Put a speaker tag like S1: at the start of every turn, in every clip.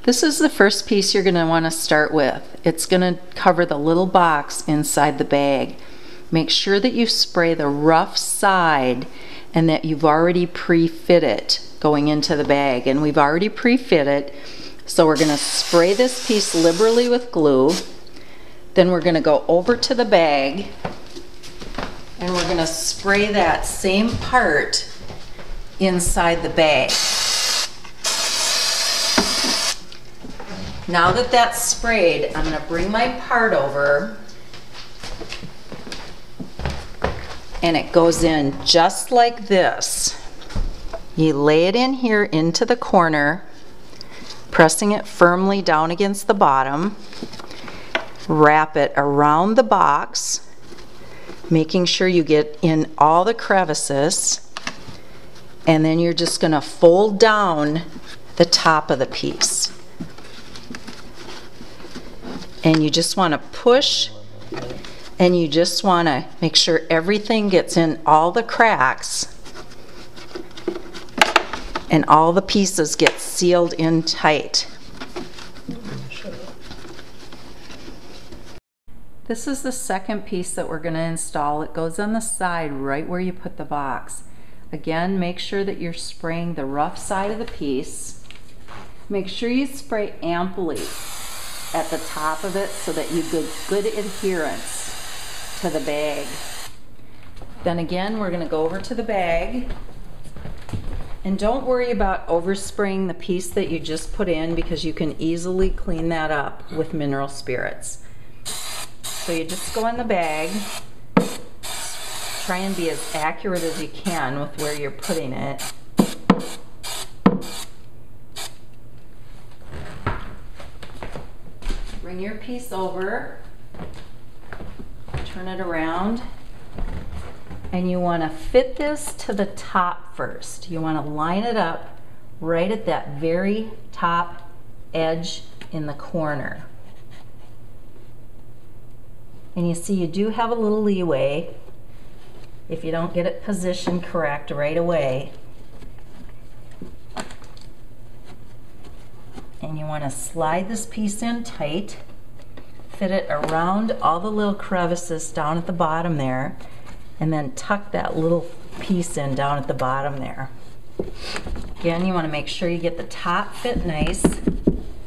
S1: This is the first piece you're going to want to start with. It's going to cover the little box inside the bag. Make sure that you spray the rough side and that you've already pre-fit it going into the bag. And we've already pre-fit it, so we're going to spray this piece liberally with glue. Then we're going to go over to the bag and we're going to spray that same part inside the bag. Now that that's sprayed, I'm going to bring my part over and it goes in just like this. You lay it in here into the corner, pressing it firmly down against the bottom. Wrap it around the box, making sure you get in all the crevices, and then you're just going to fold down the top of the piece. And you just want to push, and you just want to make sure everything gets in all the cracks and all the pieces get sealed in tight. This is the second piece that we're going to install. It goes on the side right where you put the box. Again, make sure that you're spraying the rough side of the piece. Make sure you spray amply at the top of it so that you get good adherence to the bag. Then again, we're going to go over to the bag, and don't worry about overspraying the piece that you just put in, because you can easily clean that up with mineral spirits. So you just go in the bag, try and be as accurate as you can with where you're putting it. Bring your piece over, turn it around, and you want to fit this to the top first. You want to line it up right at that very top edge in the corner. And you see you do have a little leeway if you don't get it positioned correct right away. And you want to slide this piece in tight, fit it around all the little crevices down at the bottom there, and then tuck that little piece in down at the bottom there. Again, you want to make sure you get the top fit nice. You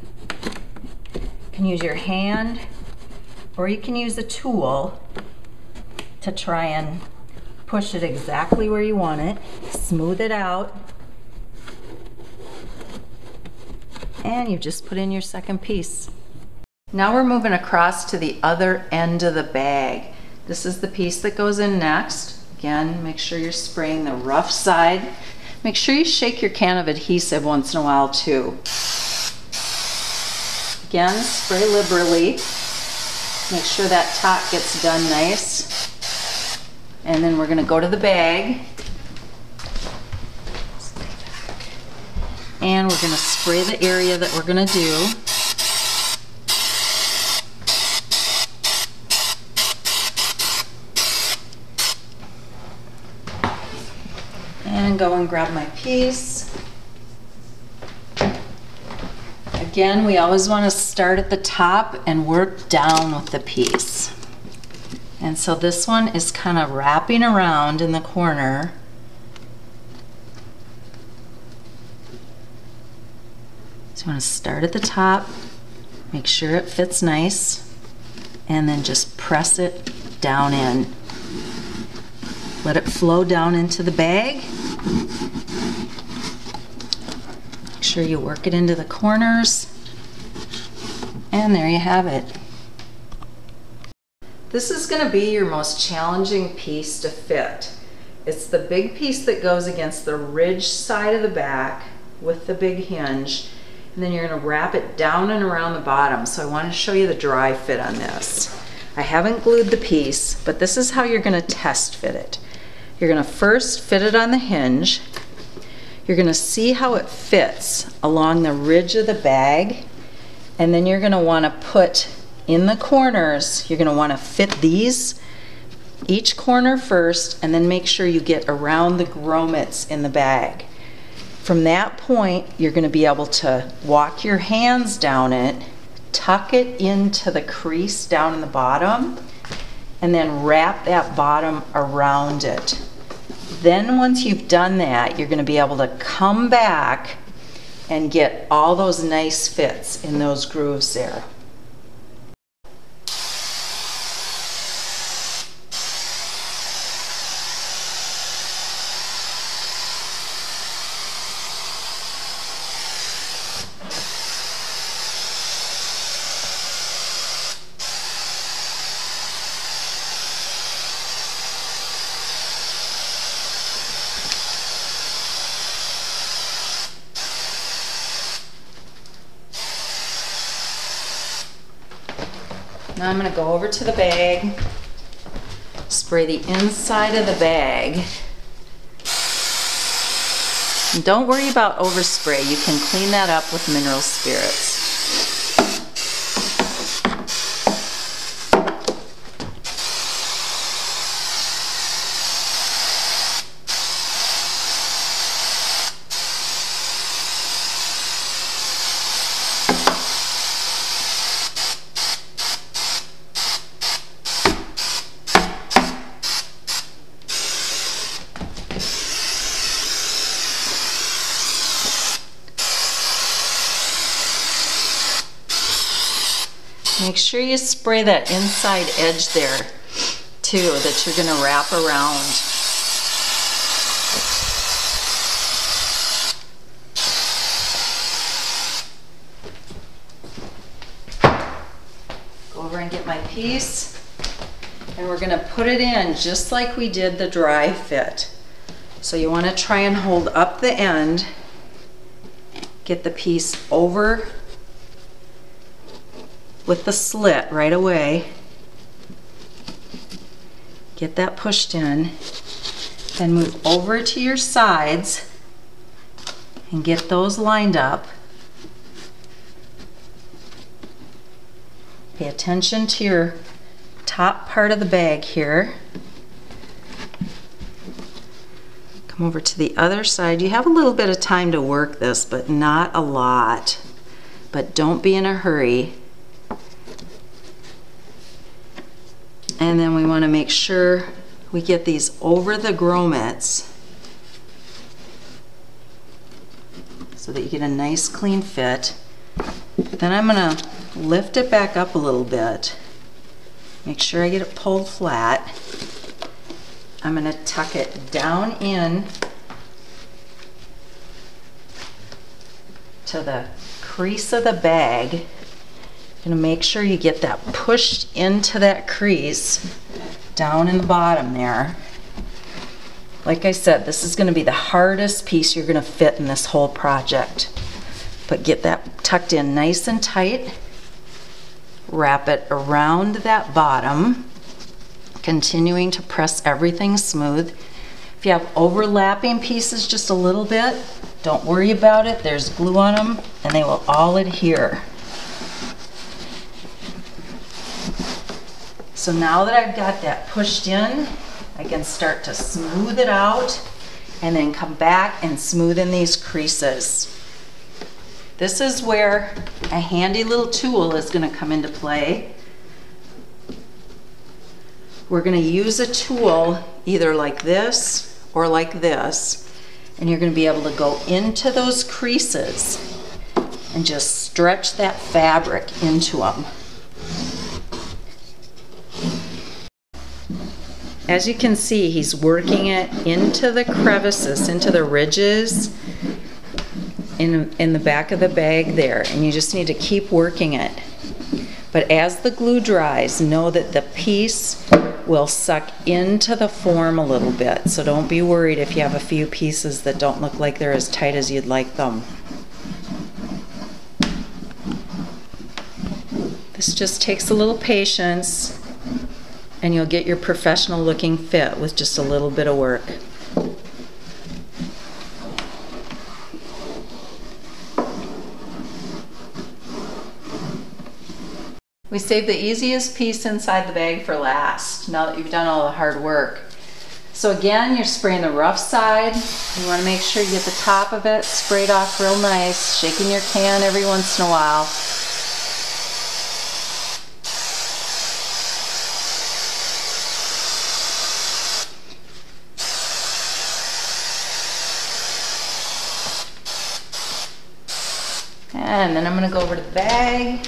S1: can use your hand or you can use a tool to try and push it exactly where you want it. Smooth it out. And you've just put in your second piece. Now we're moving across to the other end of the bag. This is the piece that goes in next. Again, make sure you're spraying the rough side. Make sure you shake your can of adhesive once in a while too. Again, spray liberally. Make sure that top gets done nice. And then we're going to go to the bag. And we're going to spray the area that we're going to do. And go and grab my piece. Again, we always want to start at the top and work down with the piece. And so this one is kind of wrapping around in the corner. So you want to start at the top, make sure it fits nice, and then just press it down in. Let it flow down into the bag. Make sure you work it into the corners, and there you have it. This is going to be your most challenging piece to fit. It's the big piece that goes against the ridge side of the back with the big hinge. And then you're going to wrap it down and around the bottom. So I want to show you the dry fit on this. I haven't glued the piece, but this is how you're going to test fit it. You're going to first fit it on the hinge. You're going to see how it fits along the ridge of the bag. And then you're going to want to put in the corners, you're going to want to fit these, each corner first, and then make sure you get around the grommets in the bag. From that point, you're going to be able to walk your hands down it, tuck it into the crease down in the bottom, and then wrap that bottom around it. Then once you've done that, you're going to be able to come back and get all those nice fits in those grooves there. Now I'm going to go over to the bag, spray the inside of the bag. And don't worry about overspray. You can clean that up with mineral spirits. Make sure you spray that inside edge there too, that you're going to wrap around. Go over and get my piece, and we're going to put it in just like we did the dry fit. So you want to try and hold up the end, get the piece over with the slit right away. Get that pushed in. Then move over to your sides and get those lined up. Pay attention to your top part of the bag here. Come over to the other side. You have a little bit of time to work this, but not a lot. But don't be in a hurry. And then we want to make sure we get these over the grommets so that you get a nice clean fit. Then I'm going to lift it back up a little bit. Make sure I get it pulled flat. I'm going to tuck it down in to the crease of the bag. Going to make sure you get that pushed into that crease down in the bottom there. Like I said, this is going to be the hardest piece you're going to fit in this whole project. But get that tucked in nice and tight. Wrap it around that bottom, continuing to press everything smooth. If you have overlapping pieces just a little bit, don't worry about it. There's glue on them and they will all adhere. So now that I've got that pushed in, I can start to smooth it out and then come back and smooth in these creases. This is where a handy little tool is going to come into play. We're going to use a tool either like this or like this, and you're going to be able to go into those creases and just stretch that fabric into them. As you can see, he's working it into the crevices, into the ridges in the back of the bag there, and you just need to keep working it. But as the glue dries, know that the piece will suck into the form a little bit, so don't be worried if you have a few pieces that don't look like they're as tight as you'd like them. This just takes a little patience, and you'll get your professional looking fit with just a little bit of work. We saved the easiest piece inside the bag for last, now that you've done all the hard work. So again, you're spraying the rough side. You want to make sure you get the top of it sprayed off real nice, shaking your can every once in a while. And then I'm going to go over to the bag,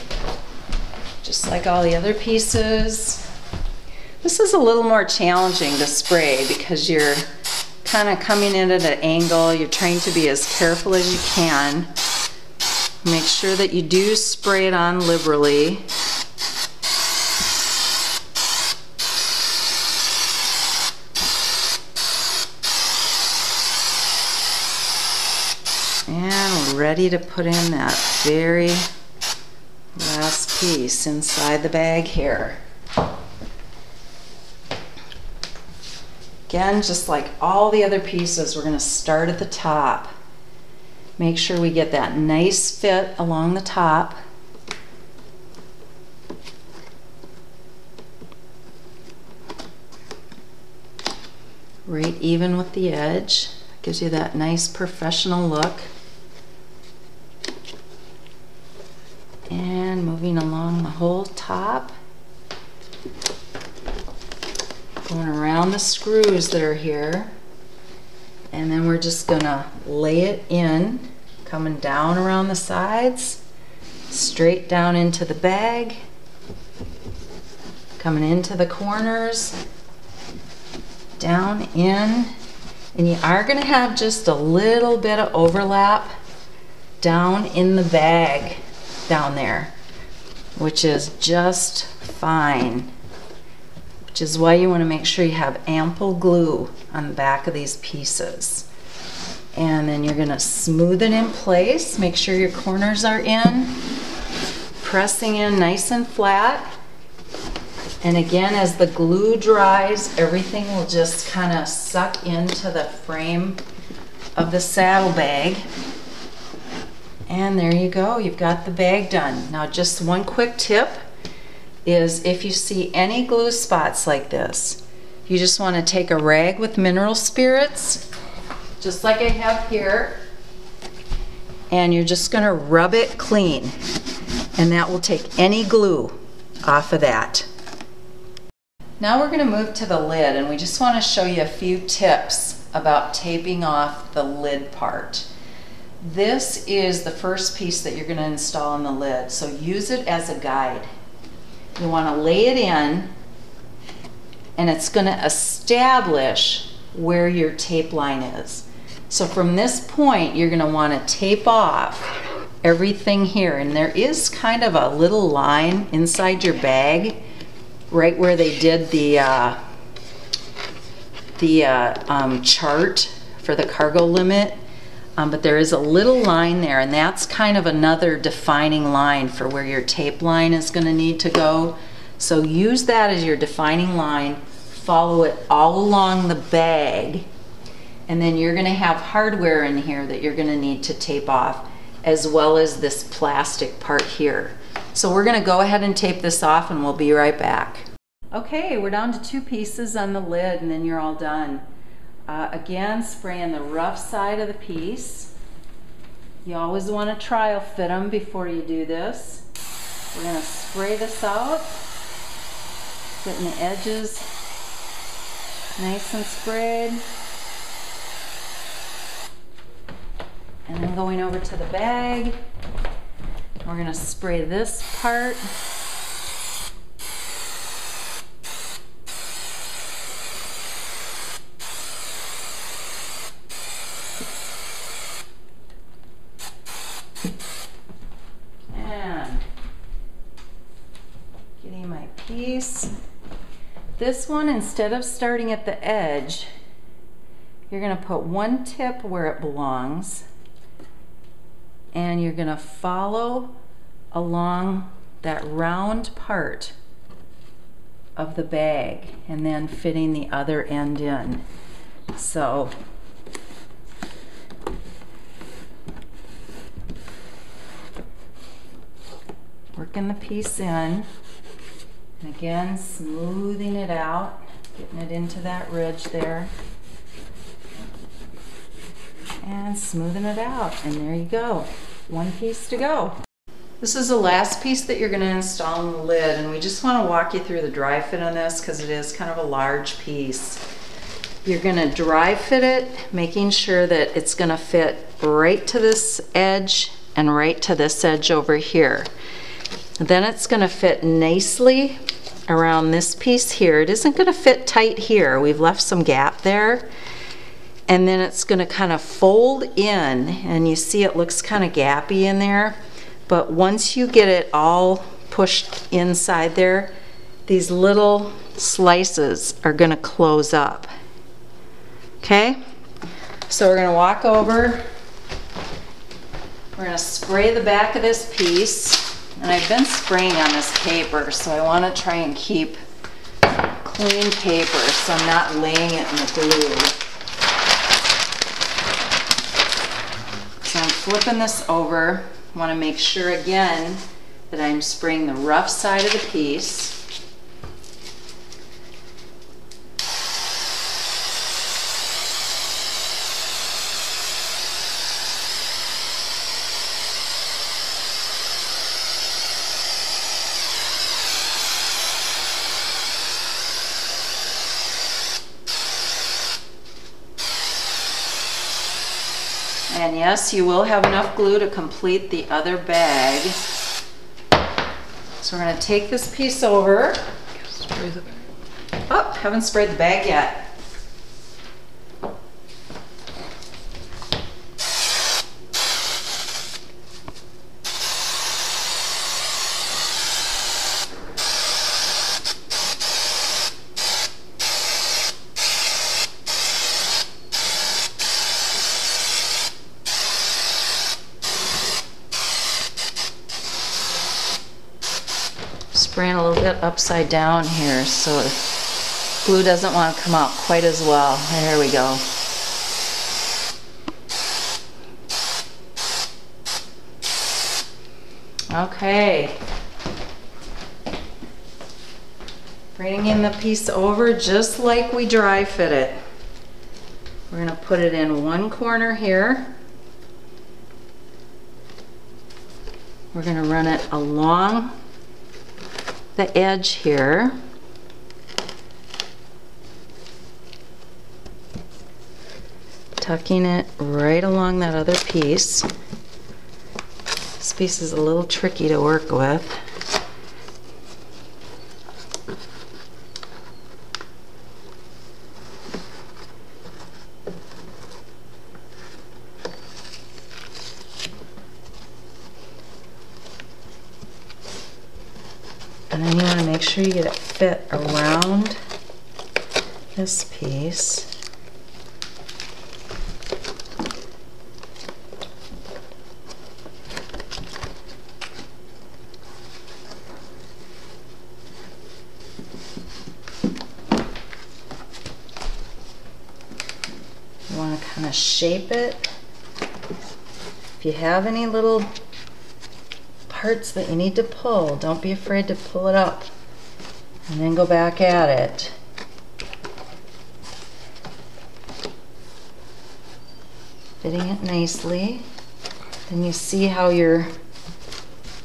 S1: just like all the other pieces. This is a little more challenging to spray because you're kind of coming in at an angle. You're trying to be as careful as you can. Make sure that you do spray it on liberally. And we're ready to put in that very last piece inside the bag here. Again, just like all the other pieces, we're going to start at the top. Make sure we get that nice fit along the top. Right even with the edge. Gives you that nice professional look. And moving along the whole top. Going around the screws that are here, and then we're just gonna lay it in, coming down around the sides, straight down into the bag, coming into the corners, down in, and you are gonna have just a little bit of overlap down in the bag down there, which is just fine. Which is why you want to make sure you have ample glue on the back of these pieces. And then you're going to smooth it in place. Make sure your corners are in. Pressing in nice and flat. And again, as the glue dries, everything will just kind of suck into the frame of the saddlebag. And there you go. You've got the bag done. Now just one quick tip is if you see any glue spots like this, you just want to take a rag with mineral spirits, just like I have here, and you're just going to rub it clean, and that will take any glue off of that. Now we're going to move to the lid, and we just want to show you a few tips about taping off the lid part. This is the first piece that you're going to install on the lid, so use it as a guide. You want to lay it in, and it's going to establish where your tape line is. So from this point, you're going to want to tape off everything here, and there is kind of a little line inside your bag right where they did the chart for the cargo limit. But there is a little line there, and that's kind of another defining line for where your tape line is going to need to go. So use that as your defining line, follow it all along the bag, and then you're going to have hardware in here that you're going to need to tape off, as well as this plastic part here. So we're going to go ahead and tape this off, and we'll be right back. Okay, we're down to 2 pieces on the lid, and then you're all done. Again, spraying the rough side of the piece. You always want to trial fit them before you do this. We're going to spray this out, getting the edges nice and sprayed. And then going over to the bag, we're going to spray this part. And getting my piece. This one, instead of starting at the edge, you're going to put one tip where it belongs, and you're going to follow along that round part of the bag and then fitting the other end in. So working the piece in, and again smoothing it out. Getting it into that ridge there. And smoothing it out, and there you go. One piece to go. This is the last piece that you're going to install in the lid, and we just want to walk you through the dry fit on this because it is kind of a large piece. You're going to dry fit it, making sure that it's going to fit right to this edge and right to this edge over here. Then it's going to fit nicely around this piece here. It isn't going to fit tight here. We've left some gap there. And then it's going to kind of fold in, and you see it looks kind of gappy in there. But once you get it all pushed inside there, these little slices are going to close up. Okay? So we're going to walk over. We're going to spray the back of this piece. And I've been spraying on this paper, so I want to try and keep clean paper so I'm not laying it in the glue. So I'm flipping this over. I want to make sure again that I'm spraying the rough side of the piece. And yes, you will have enough glue to complete the other bag. So we're going to take this piece over. Spray the bag. Oh, haven't sprayed the bag yet. Spraying a little bit upside down here so the glue doesn't want to come out quite as well. There we go. Okay. Bringing in the piece over just like we dry fit it. We're going to put it in one corner here. We're going to run it along the edge here. Tucking it right along that other piece. This piece is a little tricky to work with. And then you want to make sure you get it fit around this piece. You want to kind of shape it. If you have any little parts that you need to pull, don't be afraid to pull it up and then go back at it. Fitting it nicely. Then you see how your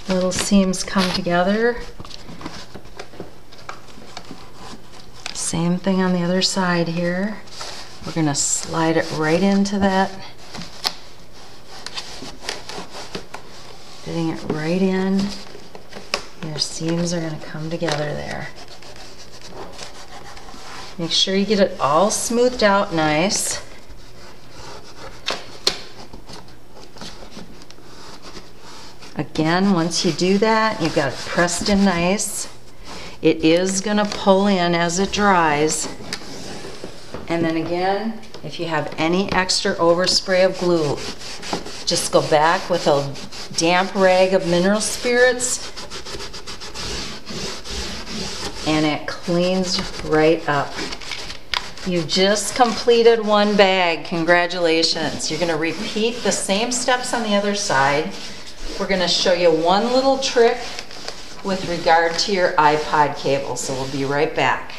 S1: little seams come together. Same thing on the other side here. We're going to slide it right into that. Fitting it right in. Your seams are going to come together there. Make sure you get it all smoothed out nice. Again, once you do that, you've got it pressed in nice. It is going to pull in as it dries. And then again, if you have any extra overspray of glue, just go back with a damp rag of mineral spirits and it cleans right up. You just completed one bag. Congratulations. You're going to repeat the same steps on the other side. We're going to show you one little trick with regard to your iPod cable, so we'll be right back.